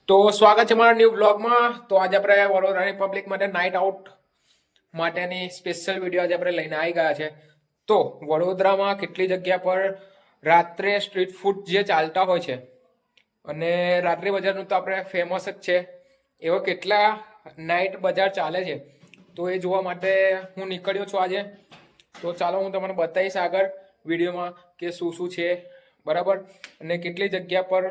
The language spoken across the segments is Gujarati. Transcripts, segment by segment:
તો સ્વાગત છે મારા ન્યૂ બ્લોગમાં. તો આજે આપણે વડોદરાની પબ્લિક માટે નાઇટ આઉટ માટેની સ્પેશિયલ વિડીયો આજે આપણે લઈને આવી ગયા છે. તો વડોદરામાં કેટલી જગ્યા પર રાત્રે સ્ટ્રીટ ફૂડ જે ચાલતા હોય છે અને રાત્રિ બજારનું તો આપણે ફેમસ જ છે, એવા કેટલા નાઇટ બજાર ચાલે છે તો એ જોવા માટે હું નીકળ્યો છું આજે. તો ચાલો હું તમને બતાવીશ આગળ વિડીયોમાં કે શું શું છે, બરાબર, અને કેટલી જગ્યા પર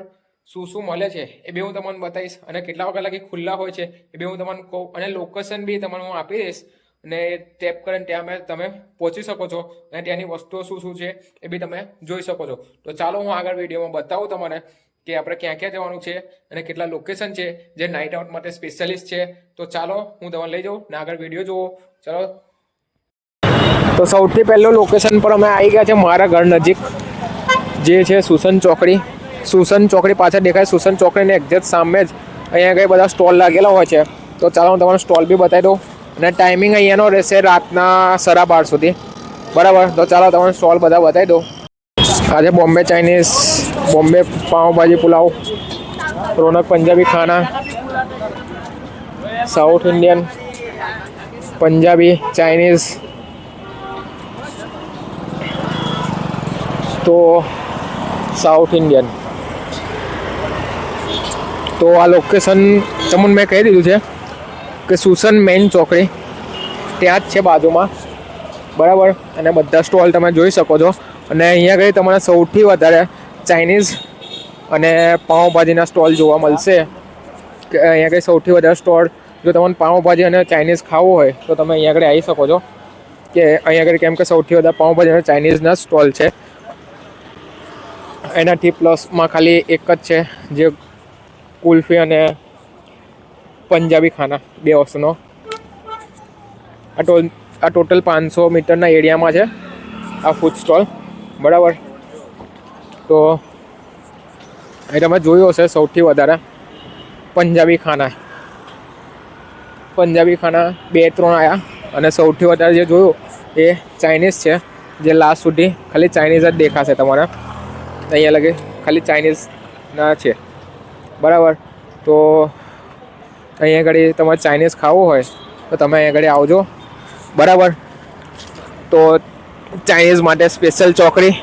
શું શું મળે છે એ બી હું તમને બતાવીશ, અને કેટલા વાગ્યા લગી ખુલ્લા હોય છે એ બી હું તમને કહું, અને લોકેશન બી તમને હું આપી દઈશ, અને ટેપ કરીને ત્યાં તમે પહોંચી શકો છો અને ત્યાંની વસ્તુઓ શું શું છે એ બી તમે જોઈ શકો છો. તો ચાલો હું આગળ વિડીયોમાં બતાવું તમને કે આપણે ક્યાં ક્યાં જવાનું છે અને કેટલા લોકેશન છે જે નાઇટ આઉટ માટે સ્પેશિયલિસ્ટ છે. તો ચાલો હું તમને લઈ જાઉં ને આગળ વિડીયો જુઓ. ચાલો, તો સૌથી પહેલું લોકેશન પર અમે આવી ગયા છે મારા ઘર નજીક, જે છે સુસન ચોકડી. સુસન ચોકડી પાછળ દેખાય, સુસન ચોકડીને એક્ઝેક્ટ સામે જ અહીંયા કંઈ બધા સ્ટોલ લાગેલા હોય છે. તો ચાલો હું તમને સ્ટોલ બી બતાવી દઉં, અને ટાઈમિંગ અહીંયાનો રહેશે રાતના 12:30 સુધી, બરાબર. તો ચાલો તમને સ્ટોલ બધા બતાવી દઉં. આજે બોમ્બે ચાઇનીઝ, બોમ્બે પાઉંભાજી પુલાવ, રોનક પંજાબી ખાના, સાઉથ ઇન્ડિયન, પંજાબી, ચાઇનીઝ. તો સાઉથ ઇન્ડિયન. તો આ લોકેશન તમને મેં કહી દીધું છે કે સુસન મેઇન ચોકડી ત્યાં જ છે બાજુમાં, બરાબર. અને બધા સ્ટોલ તમે જોઈ શકો છો, અને અહીંયા આગળ તમારે સૌથી વધારે ચાઇનીઝ અને પાઉંભાજીના સ્ટોલ જોવા મળશે. કે અહીંયા આગળ સૌથી વધારે સ્ટોલ, જો તમને પાઉંભાજી અને ચાઇનીઝ ખાવું હોય તો તમે અહીંયા આગળ આવી શકો છો, કે અહીંયા આગળ કેમ કે સૌથી વધારે પાઉંભાજી અને ચાઇનીઝના સ્ટોલ છે. એનાથી પ્લસમાં ખાલી એક જ છે, જે કુલ્ફી અને પંજાબી ખાના, બે વસ્તુનો. આ ટોટલ 500 મીટરના એરિયામાં છે આ ફૂડ સ્ટોલ, બરાબર. તો એ તમે જોયું હશે સૌથી વધારે પંજાબી ખાના 2-3 આવ્યા, અને સૌથી વધારે જે જોયું એ ચાઇનીઝ છે, જે લાસ્ટ સુધી ખાલી ચાઇનીઝ જ દેખાશે તમારે. અહીંયા લગે ખાલી ચાઇનીઝના છે, બરાબર. તો અહીંયા આગળ તમારે ચાઇનીઝ ખાવું હોય તો તમે અહીંયા આગળ આવજો, બરાબર. તો ચાઇનીઝ માટે સ્પેશિયલ ચોકડી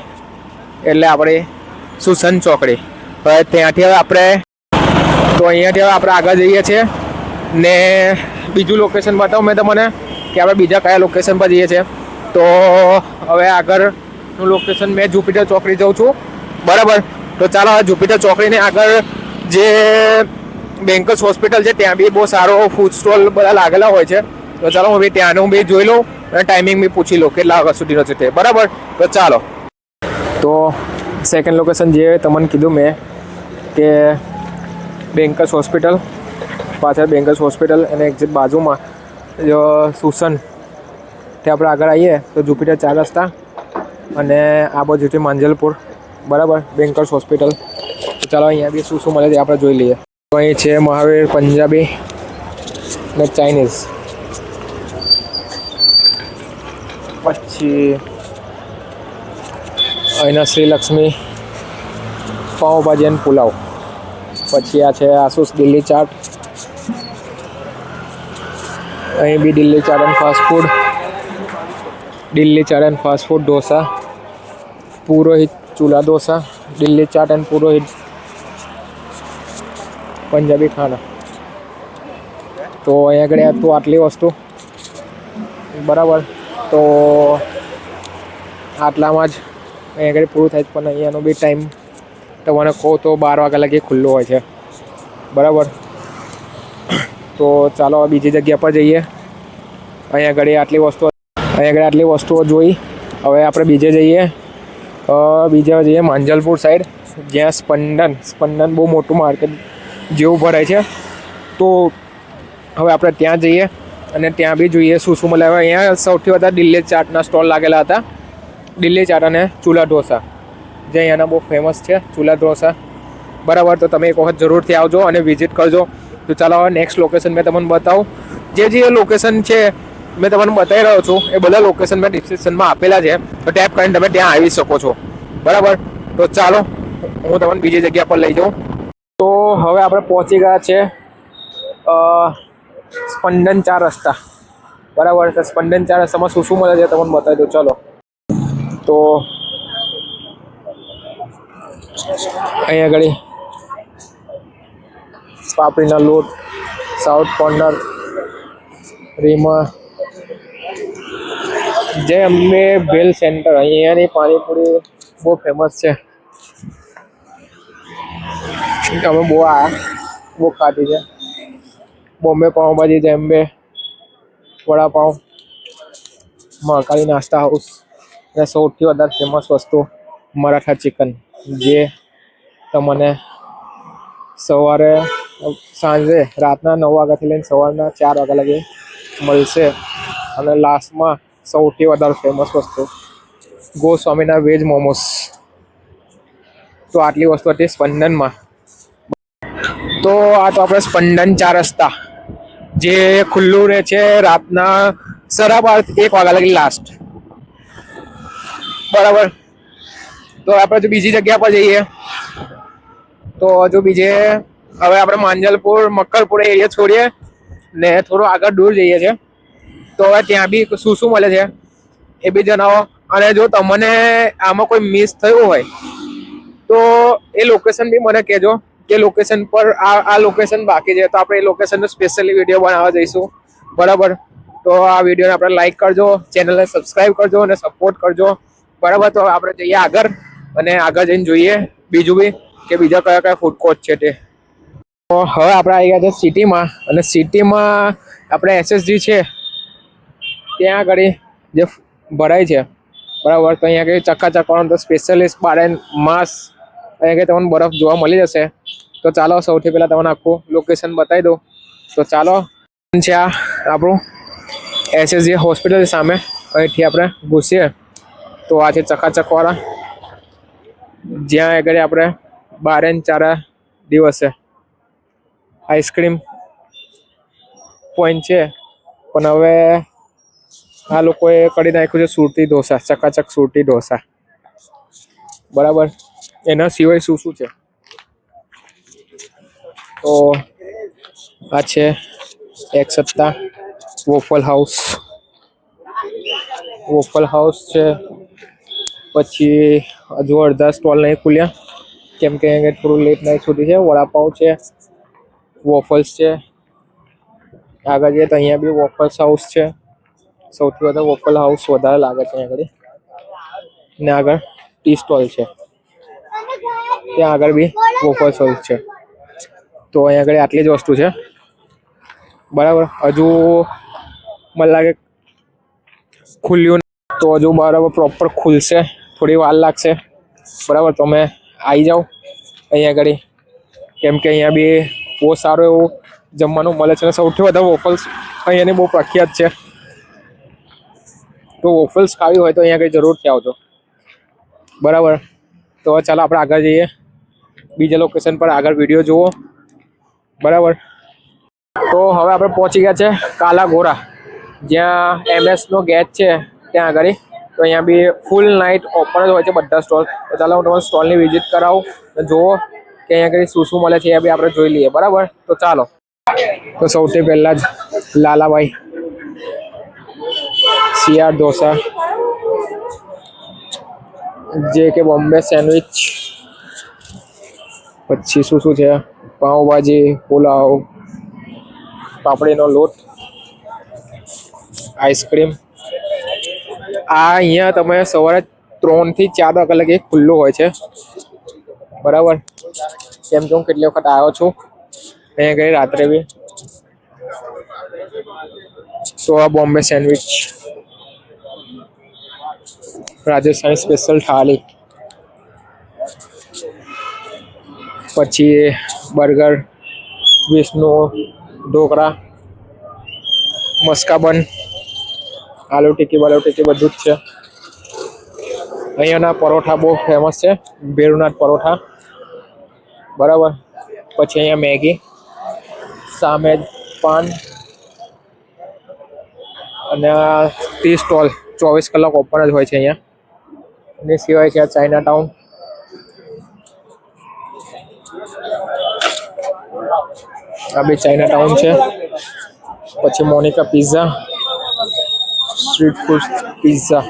એટલે આપણે સુસન ચોકડી. હવે ત્યાંથી હવે આપણે અહીંયાથી હવે આપણે આગળ જઈએ છીએ, ને બીજું લોકેશન બતાવું મેં તમને કે આપણે બીજા કયા લોકેશન પર જઈએ છીએ. તો હવે આગળનું લોકેશન મેં જુપિટર ચોકડી જાઉં છું, બરાબર. તો ચાલો હવે જુપિટર ચોકડીને આગળ જે બેંકર્સ હોસ્પિટલ છે ત્યાં બી બહુ સારો ફૂડ સ્ટોલ બધા લાગેલા હોય છે. તો ચાલો હું બી ત્યાંનું બી જોઈ લઉં અને ટાઈમિંગ બી પૂછી લઉં કેટલા વાગ્યા સુધીનો છે તે, બરાબર. તો ચાલો. તો સેકન્ડ લોકેશન જે તમને કીધું મેં કે બેંકર્સ હોસ્પિટલ, પાછળ બેંકર્સ હોસ્પિટલ અને એક્ઝેક્ટ બાજુમાં સુસન, ત્યાં આપણે આગળ આવીએ તો જુપિટર 4 રસ્તા અને આ બાજુથી માંજલપુર, બરાબર, બેંકર્સ હોસ્પિટલ. તો ચાલો અહીંયા બી શું શું મળે છે આપણે જોઈ લઈએ. તો અહીં છે મહાવીર પંજાબી ને ચાઇનીઝ, પછી અહીંના શ્રીલક્ષ્મી પાઉંભાજી અને પુલાવ, પછી આ છે આસુસ દિલ્હી ચાટ, અહીં બી Delhi chaat and fast food, Delhi chaat and fast food, dosa, Purohit Chula dosa, Delhi chaat and Purohit Punjabi khana. તો અહીંયા આગળ તો આટલી વસ્તુ, બરાબર. તો આટલામાં જ અહીંયા આગળ પૂરું થાય, પણ અહીંયાનો બી ટાઈમ તમને કહું તો 12 વાગ્યા લગી ખુલ્લું હોય છે, બરાબર. તો ચાલો બીજી જગ્યા પર જઈએ. અહીંયા આગળ આટલી વસ્તુઓ જોઈ. હવે આપણે બીજે જઈએ માંજલપુર સાઈડ, જ્યાં સ્પંદન બહુ મોટું માર્કેટ જેવું ભરાય છે. તો હવે આપણે ત્યાં જઈએ અને ત્યાં બી જોઈએ શું શું મળે. હવે અહીંયા સૌથી વધારે દિલ્હી ચાટના સ્ટોલ લાગેલા હતા, દિલ્હી ચાટ અને ચૂલા ઢોસા, જે અહીંયાના બહુ ફેમસ છે ચૂલા ઢોસા, બરાબર. તો તમે એક વખત જરૂરથી આવજો અને વિઝિટ કરજો. તો ચાલો હવે નેક્સ્ટ લોકેશન મેં તમને બતાવું. જે લોકેશન છે મેં તમને બતાવી રહ્યો છું એ બધા લોકેશન મેં ડિસ્ક્રિપ્શનમાં આપેલા છે, તો ટેપ કરીને તમે ત્યાં આવી શકો છો, બરાબર. તો ચાલો હું તમને બીજી જગ્યા પર લઈ જાઉં. તો હવે આપણે પહોંચી ગયા છે સ્પંદન 4 રસ્તા. બરાબર. તો સ્પંદન 4 રસ્તામાં શું શું મળે છે તમને બતાવી દો. ચલો. તો અહીંયા આગળ પાપડીના લોટ, સાઉથ કોર્નર, રીમા, જય અંબે ભેલ સેન્ટર. અહીંયાની પાણીપુરી બહુ ફેમસ છે. અમે બહુ ખાધી છે. બોમ્બે પાઉંભાજી, જય અંબે વડાપાઉં, મહાકાળી નાસ્તા હાઉસ અને સૌથી વધારે ફેમસ વસ્તુ મરાઠા ચિકન, જે તમને સવારે સાંજે રાતના 9 વાગ્યાથી લઈને સવારના 4 વાગ્યા લગી મળશે. અને લાસ્ટમાં સૌથી વધારે ફેમસ વસ્તુ ગોસ્વામીના વેજ મોમોસ. તો આટલી વસ્તુ હતી સ્પંદનમાં. તો આ તો આપણે સ્પંદન 4 રસ્તા, જે ખુલ્લું રહે છે રાતના 12:30 1 વાગ્યા લગી લાસ્ટ. બરાબર. તો આપણે જો બીજી જગ્યા પર જઈએ તો હજુ બીજે હવે આપણે માંજલપુર મક્કરપુર એરિયા છોડીએ ને થોડું આગળ દૂર જઈએ છે. તો હવે ત્યાં બી શું શું મળે છે એ બી જણાવો. અને જો તમને આમાં કોઈ મિસ થયું હોય તો એ લોકેશન બી મને કહેજો કે લોકેશન પર આ લોકેશન બાકી છે, તો આપણે એ લોકેશનનો સ્પેશિયલી વિડીયો બનાવવા જઈશું. બરાબર. તો આ વિડીયોને આપણે લાઈક કરજો, ચેનલને સબસ્ક્રાઈબ કરજો અને સપોર્ટ કરજો. બરાબર. તો આપણે જઈએ આગળ અને આગળ જઈને જોઈએ બીજું બી કે બીજા કયા કયા ફૂડ કોર્ટ છે તે. તો હવે આપણે આવી ગયા છે સિટીમાં. અને સિટીમાં આપણે એસએસજી છે ત્યાં આગળ જે ભરાય છે. બરાબર. તો અહીંયા આગળ ચકાચક વાળો તો સ્પેશિયલિસ્ટ બારેન માસ અહીંયા આગળ તમને બરફ જોવા મળી જશે. તો ચાલો સૌથી પહેલાં તમને આખું લોકેશન બતાવી દઉં. તો ચાલો છે આ આપણું એસએસજી હોસ્પિટલ સામે. અહીંથી આપણે ઘૂસીએ તો આ છે ચકાચકવાળા, જ્યાં આગળ આપણે 12 દિવસે આઈસ્ક્રીમ પોઈન્ટ છે. પણ હવે આ લોકોએ કરી નાખ્યું છે સુરતી ઢોસા, ચકાચક સુરતી ઢોસા. બરાબર. એના સિવાય શું શું છે તો આ છે એક સત્તા વોફલ હાઉસ છે. પછી હજુ અડધા સ્ટોલ નહીં ખુલ્યા કેમ કે અહીંયા થોડું લેટ નાઇટ સુધી છે. વડાપાઉં છે, વોફલ્સ છે. આગળ જઈએ તો અહીંયા બી વોફલ્સ હાઉસ છે. સૌથી વધારે વોફલ હાઉસ વધારે લાગે છે અહીંયા આગળ. ને આગળ ટી સ્ટોલ છે, ત્યાં આગળ બી વોફલ્સ હાઉસ છે. તો અહીંયા આગળ આટલી જ વસ્તુ છે. બરાબર. હજુ મને લાગે ખુલ્યું તો હજુ બરાબર પ્રોપર ખુલશે, થોડી વાર લાગશે. બરાબર. તમે આવી જાઓ અહીંયા આગળ, કેમ કે અહીંયા બી બહુ સારું એવું જમવાનું મળે છે. અને સૌથી વધારે વોફલ્સ અહીંયાની બહુ પ્રખ્યાત છે. તો વોફલ્સ ખાવી હોય તો અહીંયા આગળ જરૂરથી આવજો. બરાબર. તો ચાલો આપણે આગળ જઈએ બીજા લોકેશન પર, આગળ વિડીયો જુઓ. બરાબર. તો હવે આપણે પહોંચી ગયા છે કાલા ઘોડા, જ્યાં MS નો ગેટ છે ત્યાં આગળ. તો અહીંયા બી ફૂલ નાઇટ ઓપન જ હોય છે બધા સ્ટોલ. તો ચાલો હું તમને સ્ટોલની વિઝિટ કરાવું અને જુઓ કે અહીંયા આગળ શું શું મળે છે એ બી આપણે જોઈ લઈએ. બરાબર. તો ચાલો. તો સૌથી પહેલાં જ લાલાભાઈ CR ઢોસા, જે કે બોમ્બે સેન્ડવિચ. પછી શું શું છે પાઉંભાજી, પુલાવ, પાપડીનો લોટ, આઈસ્ક્રીમ. આ અહીંયા તમે સવારે 3 થી 4 વાગ્યા લગી ખુલ્લું હોય છે. બરાબર. કેમ કે હું કેટલી વખત આવ્યો છું અહીંયા ગઈ રાત્રે બી. તો આ બોમ્બે સેન્ડવિચ, રાજસ્થાની સ્પેશિયલ થાળી, પછી બર્ગર, વિષ્ણુ ઢોકળા, મસ્કાબન, આલુ ટિક્કી બધું જ છે. અહીંયાના પરોઠા બહુ ફેમસ છે, ભેરુનાથ પરોઠા. બરાબર. પછી અહીંયા મેગી, સામે પાન અને ટી સ્ટોલ 24 કલાક ઓપન જ હોય છે અહીંયા. એની સિવાય છે ચાઇના ટાઉન. આ બી ચાઇના ટાઉન છે. પછી Monica pizza, street food pizza,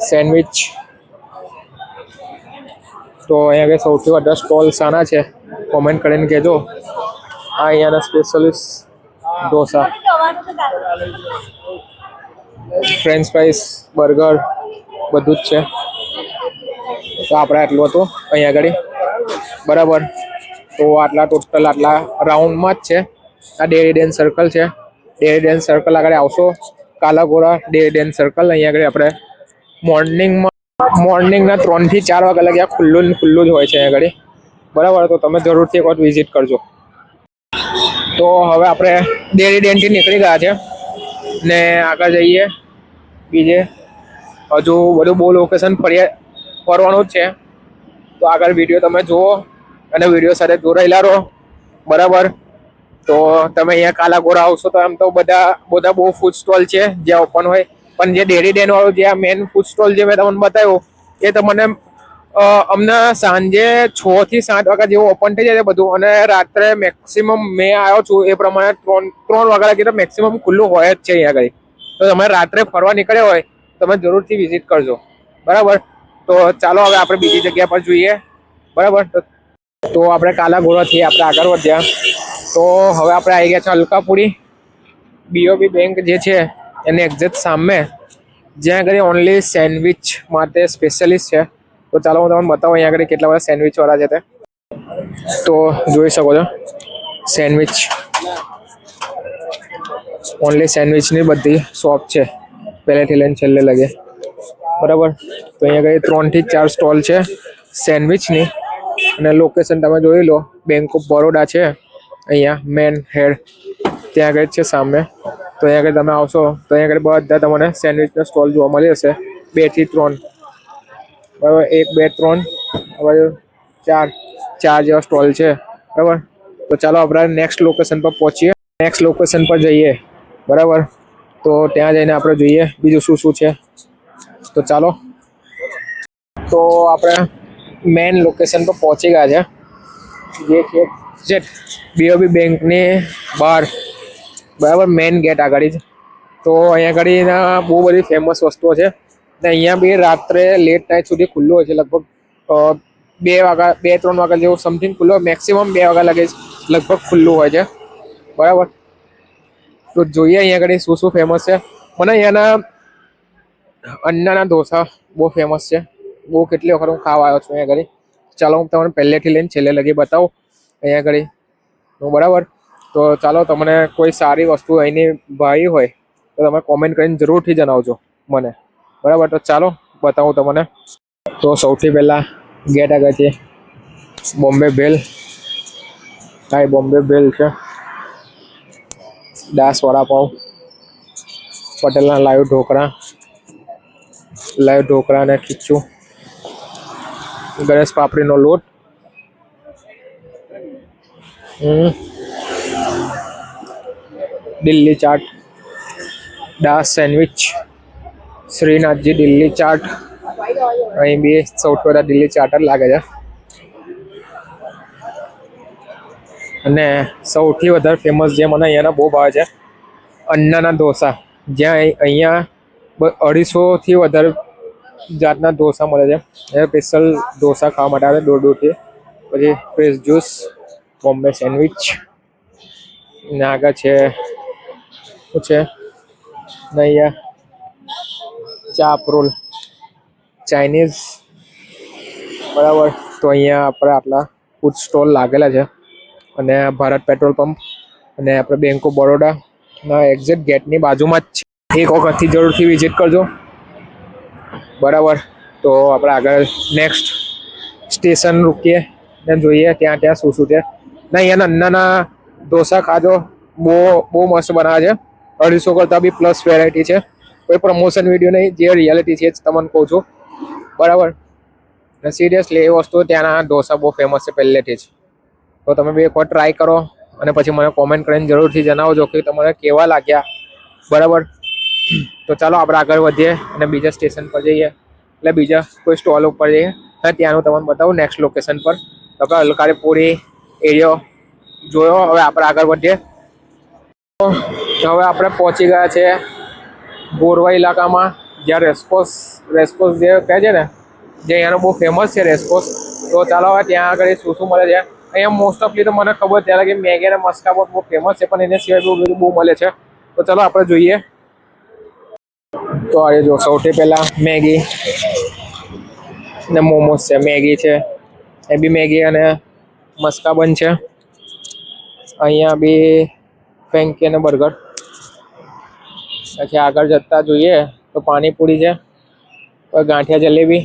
sandwich. તો અહીંયા આગળ સૌથી વધારે સ્ટોલ શાના છે કોમેન્ટ કરીને કહેજો. આ અહીંયાના specialist dosa, French fries, burger બધું જ છે. તો આપણે આટલું હતું અહીંયા આગળ, બરાબર. તો આટલા ટોટલ આટલા રાઉન્ડમાં જ છે. આ ડેરી ડેન સર્કલ છે. ડેરી ડેન સર્કલ આગળ આવશો, કાલાઘોડા ડેરી ડેન સર્કલ. અહીંયા આગળ આપણે મોર્નિંગના 3 થી 4 વાગ્યા લગી આ ખુલ્લું જ હોય છે અહીંયા આગળ, બરાબર. તો તમે જરૂરથી એક વખત વિઝિટ કરજો. તો હવે આપણે ડેરી ડેનથી નીકળી ગયા છે ને આગળ જઈએ બીજે. હજુ બધું બહુ લોકેશન ફરવાનું જ છે. તો આગળ વિડીયો તમે જુઓ અને વિડીયો સાથે જોડાયેલા રહો, બરાબર. તો તમે અહીંયા કાલાઘોડા આવશો તો આમ તો બધા બહુ ફૂડ સ્ટોલ છે જ્યાં ઓપન હોય, પણ જે ડેરી ડેન વાળું જે આ મેન ફૂડ સ્ટોલ જે મેં તમને બતાવ્યું એ તમને અમને સાંજે 6 થી 7 વાગ્યા જેવું ઓપન થઈ જાય બધું, અને રાત્રે મેક્સિમમ મેં આવ્યો છું એ પ્રમાણે 3 વાગ્યા લગી તો મેક્સિમમ ખુલ્લું હોય જ છે અહીંયા આગળ. તો તમે રાત્રે ફરવા નીકળ્યા હોય તમે જરૂરથી વિઝિટ કરજો, બરાબર. તો ચાલો હવે આપણે બીજી જગ્યા પર જોઈએ, બરાબર. તો આપણે કાલાઘોડાથી આપણે આગળ વધ્યા. તો હવે આપણે આવી ગયા છે અલકાપુરી. BOB બેંક જે છે એની એક્ઝેક્ટ સામે, જ્યાં આગળ ઓનલી સેન્ડવિચ માટે સ્પેશિયલિસ્ટ છે. તો ચાલો હું તમને બતાવું અહીંયા આગળ કેટલા બધા સેન્ડવિચ વાળા છે તે. તો જોઈ શકો છો સેન્ડવિચ, ઓનલી સેન્ડવિચની બધી શોપ છે પહેલેથી લઈને છેલ્લે લગે, બરાબર. તો અહીંયા આગળ 3 થી 4 સ્ટોલ છે સેન્ડવિચની, અને લોકેશન તમે જોઈ લો. બેંક ઓફ બરોડા છે અહીંયા મેન હેડ, ત્યાં આગળ છે સામે. તો અહીંયા આગળ તમે આવશો તો અહીંયા આગળ બધા તમને સેન્ડવિચના સ્ટોલ જોવા મળી જશે. 2 થી 3, બરાબર. 1 2 3 હવે 4 જેવા સ્ટોલ છે, બરાબર. તો ચાલો આપણે નેક્સ્ટ લોકેશન પર પહોંચીએ, નેક્સ્ટ લોકેશન પર જઈએ, બરાબર. તો ત્યાં જઈને આપણે જોઈએ બીજું શું છે. તો ચાલો. તો આપણે મેન લોકેશન પર પહોંચી ગયા છે, જે BOB બેંકની બહાર, બરાબર. મેન ગેટ આગળ જ. તો અહીંયા આગળ બહુ બધી ફેમસ વસ્તુઓ છે ને અહીંયા બી રાત્રે લેટ નાઇટ સુધી ખુલ્લું હોય છે. લગભગ 2-3 વાગ્યા જેવું સમથિંગ ખુલ્લું હોય, મેક્સિમમ 2 વાગ્યા લગે લગભગ ખુલ્લું હોય છે, બરાબર. તો જોઈએ અહીંયા આગળ શું ફેમસ છે. મને અહીંયાના અન્નાના ઢોસા બહુ ફેમસ છે. બહુ કેટલી વખત હું ખાવા આવ્યો છું અહીંયા આગળ. ચાલો હું તમને પહેલેથી લઈને છેલ્લે લગી બતાવું અહીંયા આગળ, બરાબર. તો ચાલો તમને કોઈ સારી વસ્તુ અહીંની ભાઈ હોય તો તમે કોમેન્ટ કરીને જરૂરથી જણાવજો મને, બરાબર. તો ચાલો બતાવું તમને. તો સૌથી પહેલાં ગેટ આગળથી બોમ્બે ભેલ, હા બોમ્બે ભેલ છે. દાસ વડાપાઉં, પટેલના લાઈવ ઢોકળા અને ખીચું, ગણેશ પાપડીનો લોટ, દિલ્હી ચાટ, દાસ સેન્ડવિચ, શ્રીનાથજી દિલ્હી ચાટ. અહીં બી સૌથી વધારે દિલ્હી ચાટ જ લાગે છે. અને સૌથી વધારે ફેમસ જે મને અહીંયાના બહુ ભાવે છે અન્નાના ઢોસા, જ્યાં અહીંયા 250થી વધારે જાતના ઢોસા મળે છે. એ સ્પેશિયલ ઢોસા ખાવા માટે આવે દૂરથી. પછી ફ્રેશ જ્યુસ, બોમ્બે સેન્ડવિચ ને આગળ છે શું છે ને અહીંયા ચાપ રોલ ચાઇનીઝ, બરાબર. તો અહીંયા આપણે આટલા ફૂડ સ્ટોલ લાગેલા છે, અને ભારત પેટ્રોલ પંપ અને આપણે બેંક ઓફ બરોડાના એક્ઝેક્ટ ગેટની બાજુમાં જ છે. એક વખતથી જરૂરથી વિઝિટ કરજો, બરાબર. તો આપણે આગળ નેક્સ્ટ સ્ટેશન રૂકીએ ને જોઈએ ત્યાં શું છે. ને અહીંયાના અન્નાના ઢોસા ખાજો, બહુ મસ્ત બનાવે છે. 250 કરતાં બી પ્લસ વેરાયટી છે. કોઈ પ્રમોશન વિડીયો નહીં, જે રિયાલિટી છે જ તમને કહું છું, બરાબર. ને સિરિયસલી એ વસ્તુ ત્યાંના ઢોસા બહુ ફેમસ છે પહેલેથી જ. તો તમે બી એકવાર ટ્રાય કરો અને પછી મને કોમેન્ટ કરીને જરૂરથી જણાવજો કે તમને કેવા લાગ્યા, બરાબર. તો ચાલો આપણે આગળ વધીએ અને બીજા સ્ટેશન પર જઈએ, એટલે બીજા કોઈ સ્ટોલ ઉપર જઈએ અને ત્યાંનું તમને બતાવું નેક્સ્ટ લોકેશન પર. તો આપણે અલકાપુરી એરિયો જોયો. હવે આપણે આગળ વધીએ. હવે આપણે પહોંચી ગયા છે ગોરવા ઇલાકામાં, જ્યાં રેસકોર્સ જે કહે છે ને, જે અહીંયાનો બહુ ફેમસ છે રેસકોર્સ. તો ચાલો હવે ત્યાં આગળ શું શું મળે છે. અહીંયા મોસ્ટ ઓફલી તો મને ખબર ત્યારે કે મેગી અને મસ્કા બહુ ફેમસ છે, પણ એના સિવાય બહુ મળે છે. તો ચાલો આપણે જોઈએ. તો આ જો સૌથી પહેલા મેગી ને મોમોસ છે. મેગી છે એ બી મેગી અને મસ્કા બન છે. અહીંયા બી ફેન્કી અને બર્ગર. પછી આગળ જતા જોઈએ તો પાણીપુરી છે, ગાંઠિયા જલેબી,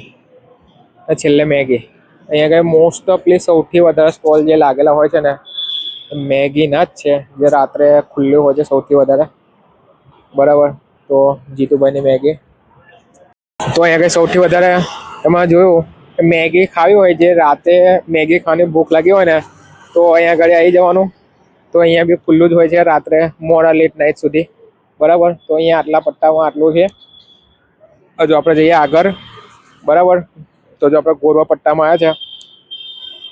છેલ્લે મેગી. અહીંયા આગળ મોસ્ટ ઓફલી સૌથી વધારે સ્ટોલ જે લાગેલા હોય છે ને, મેગીના જ છે, જે રાત્રે ખુલ્લું હોય છે સૌથી વધારે. બરાબર. તો જીતુભાઈની મેગી. તો અહીંયા આગળ સૌથી વધારે એમાં જોયું કે મેગી ખાવી હોય, જે રાતે મેગી ખાવાની ભૂખ લાગી હોય ને, તો અહીંયા આગળ આવી જવાનું. તો અહીંયા બી ખુલ્લું જ હોય છે રાત્રે મોડા લેટ નાઇટ સુધી. બરાબર. તો અહીંયા આટલા પટ્ટામાં આટલું છે. હજુ આપણે જઈએ આગળ. બરાબર. તો જો આપણે ગોરવા પટ્ટામાં આવ્યા છે,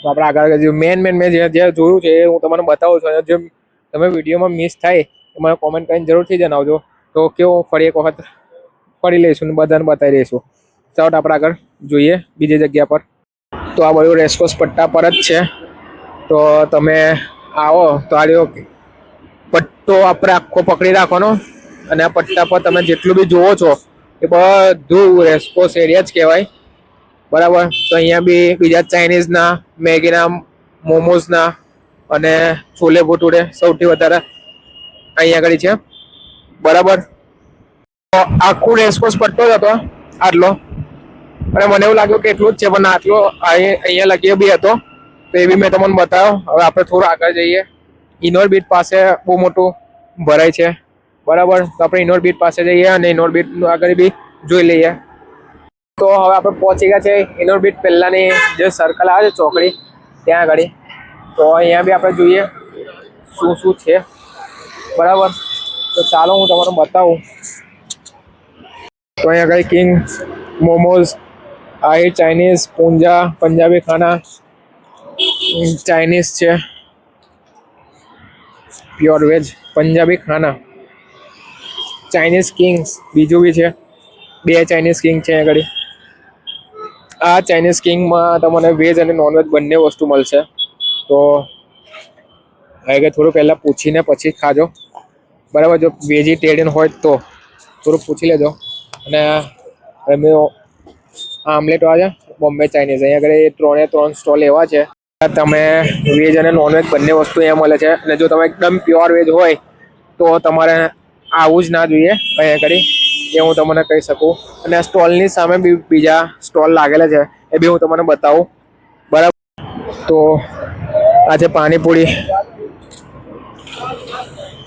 તો આપણે આગળ મેન મેં જે જોયું છે એ હું તમને બતાવું છું. જે તમે વિડીયોમાં મિસ થાય એ મને કોમેન્ટ કરીને જરૂરથી જણાવજો. તો કેવું ફરી એક વખત ફરી લઈશું ને બધાને બતાવી દઈશું. ચાલો આપણે આગળ જોઈએ બીજી જગ્યા પર. તો આ બધું રેસકોર્સ પટ્ટા પર જ છે. તો તમે આવો તો આ પટ્ટો આપણે આખો પકડી રાખવાનો, અને આ પટ્ટા પર તમે જેટલું બી જોવો છો એ બધું રેસકોર્સ એરિયા જ કહેવાય. બરાબર. તો અહીંયા બી બીજા ચાઇનીઝના, મેગીના, મોમોઝના અને છોલે ભટુરે સૌથી વધારે અહીંયા આગળ છે. બરાબર. તો આખું રેસકોર્સ પટ્ટો જ હતો આટલો, અને મને એવું લાગ્યું કે એટલું જ છે, પણ આટલો અહીંયા લગી બી હતો. તો એ બી મેં તમને બતાવ્યો. હવે આપણે થોડું આગળ જઈએ. ઇનોર બીચ પાસે બહુ મોટું ભરાય છે. બરાબર. તો આપણે ઇનોર બીચ પાસે જઈએ અને ઇનોર બીચ આગળ બી જોઈ લઈએ. તો હવે આપણે પહોંચી ગયા છે ઇનોર બીચ પહેલાની જે સર્કલ આવે છે ચોકડી, ત્યાં આગળ. તો અહીંયા બી આપણે જોઈએ શું શું છે. બરાબર. તો ચાલો હું તમને બતાવું. તો અહીંયા આગળ કિંગ મોમોઝ, આ ચાઇનીઝ, પૂંજા પંજાબી ખાના, ચાઇનીઝ છે, પ્યોર વેજ પંજાબી ખાના, ચાઇનીઝ કિંગ્સ બીજું બી છે. 2 ચાઇનીઝ કિંગ છે આગળ. આ ચાઇનીઝ કિંગમાં તમને વેજ અને નોનવેજ બંને વસ્તુ મળશે. તો આગળ થોડું પહેલાં પૂછીને પછી ખાજો. બરાબર. જો વેજીટેરિયન હોય તો થોડું પૂછી લેજો. અને એમ આમલેટ વાળા બોમ્બે ચાઇનીઝ, અહીંયા આગળ 3 સ્ટોલ એવા છે. તમે વેજ અને નોનવેજ બંને વસ્તુ અહીંયા મળે છે. અને જો તમે એકદમ પ્યોર વેજ હોય તો તમારે આવું જ ના જોઈએ અહીંયા આગળ, એ હું તમને કહી શકું. અને આ સ્ટોલની સામે બી બીજા સ્ટોલ લાગેલા છે, એ બી હું તમને બતાવું. બરાબર. તો આ છે પાણીપુરી,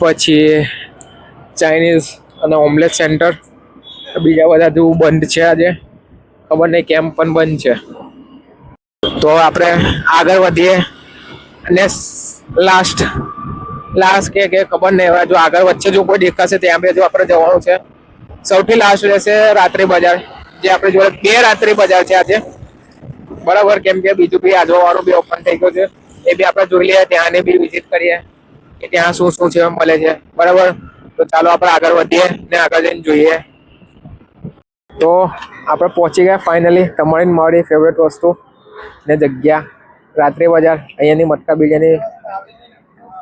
પછી ચાઇનીઝ અને ઓમલેટ સેન્ટર. બીજા બધા જો બંધ છે આજે, ખબર નહીં કેમ પણ બંધ છે. તો આપણે આગળ વધીએ અને લાસ્ટ કે ખબર નહીં, હવે જો આગળ વચ્ચે જો કોઈ દેખાશે ત્યાં બી જો આપણે જવાનું છે. સૌથી લાસ્ટ રહેશે રાત્રિ બજાર, જે આપણે જોડે 2 રાત્રિ બજાર છે આજે. બરાબર. કેમ કે બીજું બી આજવાળું બી ઓપન થઈ ગયું છે, એ બી આપણે જોઈ લઈએ, ત્યાંને બી વિઝિટ કરીએ કે ત્યાં શું શું છે મળે છે. બરાબર. તો ચાલો આપણે આગળ વધીએ ને આગળ જઈને જોઈએ. તો આપણે પહોંચી ગયા ફાઇનલી તમારી મારી ફેવરેટ વસ્તુ ને જગ્યા, રાત્રિ બજાર. અહીંયાની મટકા બિરયાની,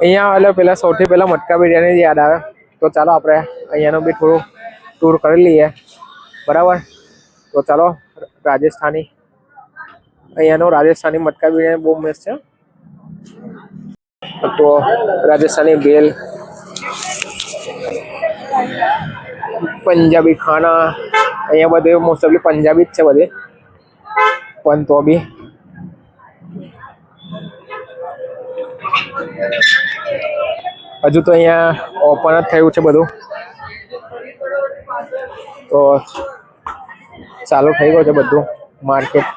અહીંયા એટલે પહેલાં સૌથી પહેલાં મટકા બિરયાની યાદ આવે. તો ચાલો આપણે અહીંયાનું બી થોડું ટૂર કરી લઈએ. બરાબર. તો ચાલો રાજસ્થાની, અહીંયાનું રાજસ્થાની મટકા બિરયાની બહુ મસ્ત છે. તો રાજસ્થાની ભેલ, પંજાબી ખાના, અહીંયા બધે મોસ્ટ ઓફલી પંજાબી જ છે બધે, પણ તો બી હજુ તો અહીંયા ઓપન જ થયું છે બધું. તો ચાલુ થઈ ગયું છે બધું માર્કેટ.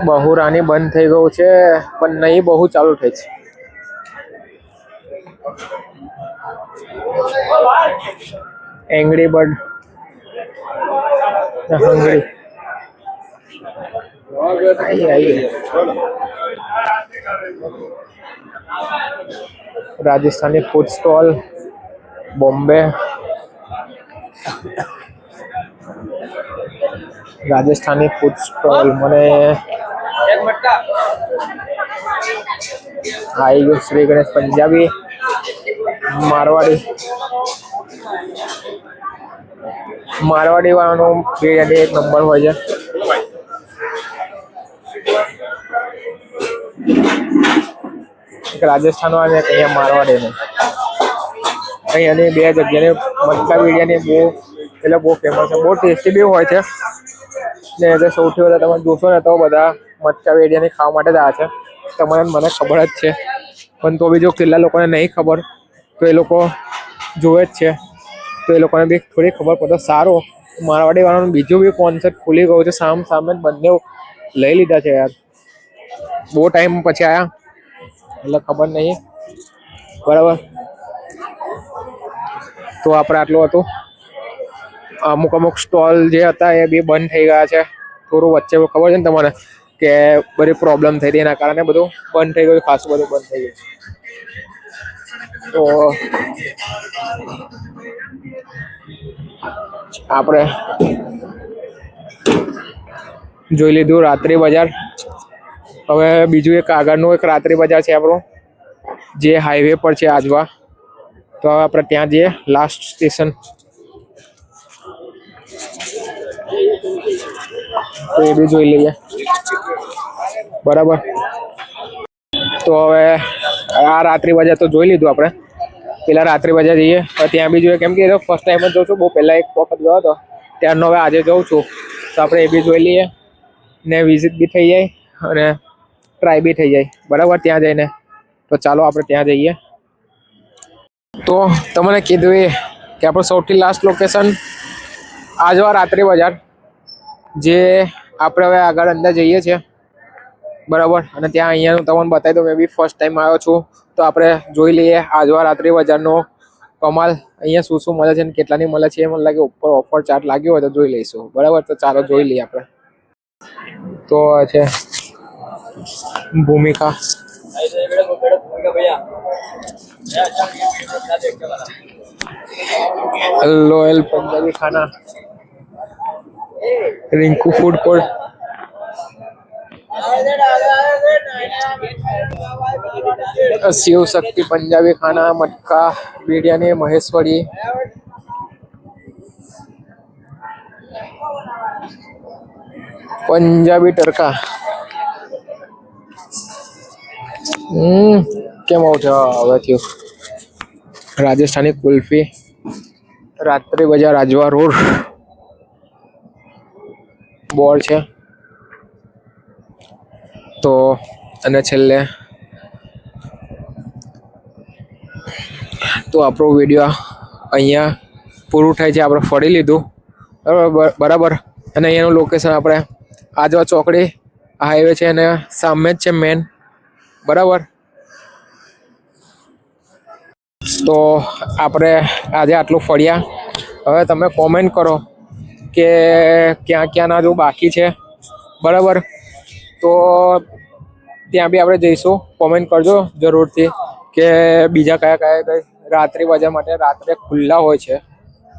બહુરાની બંધ થઈ ગયું છે, પણ નહીં બહુ ચાલુ થઈ છે. Angry bird, hungry Rajasthani food stall Bombay Rajasthani food stall મને આવી ગયું શ્રી ગણેશ પંજાબી મારવાડી વાળાનો બિરયાની એક નંબર હોય છે. એક રાજસ્થાન વાળા એક અહીંયા મારવાડી ને અહીંયાની બે જગ્યાની મટકા બિરયાની બહુ ફેમસ છે, બહુ ટેસ્ટી બી હોય છે ને એટલે સૌથી વધારે તમે જોશો ને તો બધા મટકા બિરયાની ખાવા માટે જ આવે છે. મને ખબર જ છે, પણ તો બી જો કેટલા લોકોને નહીં ખબર તો એ લોકો જોવે જ છે, તો એ લોકોને બી થોડી ખબર પડે સારું. મારવાડી વાળાનું બીજું બી કોન્સેપ્ટ ખુલી ગયું છે, સામે બંને લઈ લીધા છે યાર, બહુ ટાઈમ પછી આયા એટલે ખબર નહીં બરાબર. તો આપણે આટલું હતું. અમુક સ્ટોલ જે હતા એ બી બંધ થઈ ગયા છે. થોડું વચ્ચે ખબર છે ને તમારે કે બધી પ્રોબ્લેમ થઈ હતી, એના કારણે બધું બંધ થઈ ગયું, ખાસું બધું બંધ થઈ ગયું. તો આપણે જોઈ લીધું રાત્રિ બજાર. હવે બીજું એક આગળનું એક રાત્રિ બજાર છે આપણું, જે હાઈવે પર છે આજવા. તો હવે આપણે ત્યાં જઈએ, લાસ્ટ સ્ટેશન. તો એ બી જોઈ લઈએ બરાબર. તો હવે આ રાત્રિ બજાર તો જોઈ લીધું આપણે, પેલા રાત્રિ બજાર જઈએ. ત્યાં બી જોઈએ, કેમ કે ફર્સ્ટ ટાઈમ જ જોઉં છું, બહુ પહેલા એક વખત ગયો હતો ત્યારનો હવે આજે જઉં છું. તો આપણે એ બી જોઈ લઈએ ને વિઝિટ બી થઈ જાય અને ટ્રાય બી થઈ જાય બરાબર ત્યાં જઈને. તો ચાલો આપણે ત્યાં જઈએ. તો તમને કીધું એ કે આપણું સૌથી લાસ્ટ લોકેશન આજવા રાત્રિ બજાર, જે આપણે હવે આગળ અંદર જઈએ છીએ બરાબર. અને ત્યાં અહીંયાનું તમને બતાવી દઉં, મેં બી ફર્સ્ટ ટાઈમ આવ્યો છું. તો આપણે જોઈ લઈએ આજવા રાત્રિ બજારનો કમાલ, અહીંયા શું શું મળે છે અને કેટલાની મળે છે. એ મને લાગે ઉપર ઓફર ચાર્ટ લાગ્યો હોય તો જોઈ લઈશું બરાબર. તો ચાલો જોઈ લઈએ આપણે. તો છે ભૂમિકા, લોયલ પંજાબી ખાના, रिंकू फूड कोर्ट, शिव शक्ति पंजाबी खाना, मटका बिरयानी, महेश्वरी, पंजाबी टरका. કેમ આવું છે હવે થયું. રાજસ્થાની કુલ્ફી, રાત્રિ બજાર આજવા રોડ બોર્ડ છે. તો અને છેલ્લે તો આપણો વિડીયો અહીંયા પૂરું થાય છે. આપણે ફરી લીધું બરાબર. અને અહીંયાનું લોકેશન આપણે આજવા ચોકડી હાઈવે છે અને સામે જ છે મેન બરાબર. તો આપણે આજે આટલું ફર્યા. હવે તમે કોમેન્ટ કરો કે ક્યાં ક્યાંના જો બાકી છે બરાબર. તો ત્યાં બી આપણે જઈશું. કોમેન્ટ કરજો જરૂરથી કે બીજા કયા રાત્રિ બજાર માટે રાત્રે ખુલ્લા હોય છે,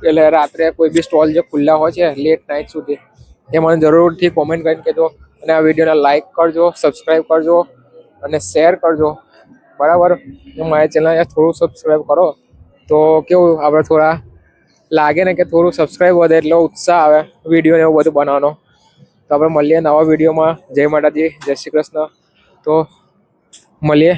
એટલે રાત્રે કોઈ બી સ્ટોલ જે ખુલ્લા હોય છે લેટ નાઇટ સુધી, એ મને જરૂરથી કોમેન્ટ કરીને કહેજો. અને આ વિડીયોને લાઈક કરજો, સબસ્ક્રાઈબ કરજો અને શેર કરજો બરાબર. મારી ચેનલને થોડું સબસ્ક્રાઈબ કરો તો કેવું આપણે થોડા લાગે ને કે થોડું સબસ્ક્રાઈબ વધે એટલે ઉત્સાહ આવે વિડીયોને એવું બધું બનાવવાનો. તો આપણે મળીએ નવા વિડીયોમાં. જય માતાજી, જય શ્રી કૃષ્ણ. તો મળીએ.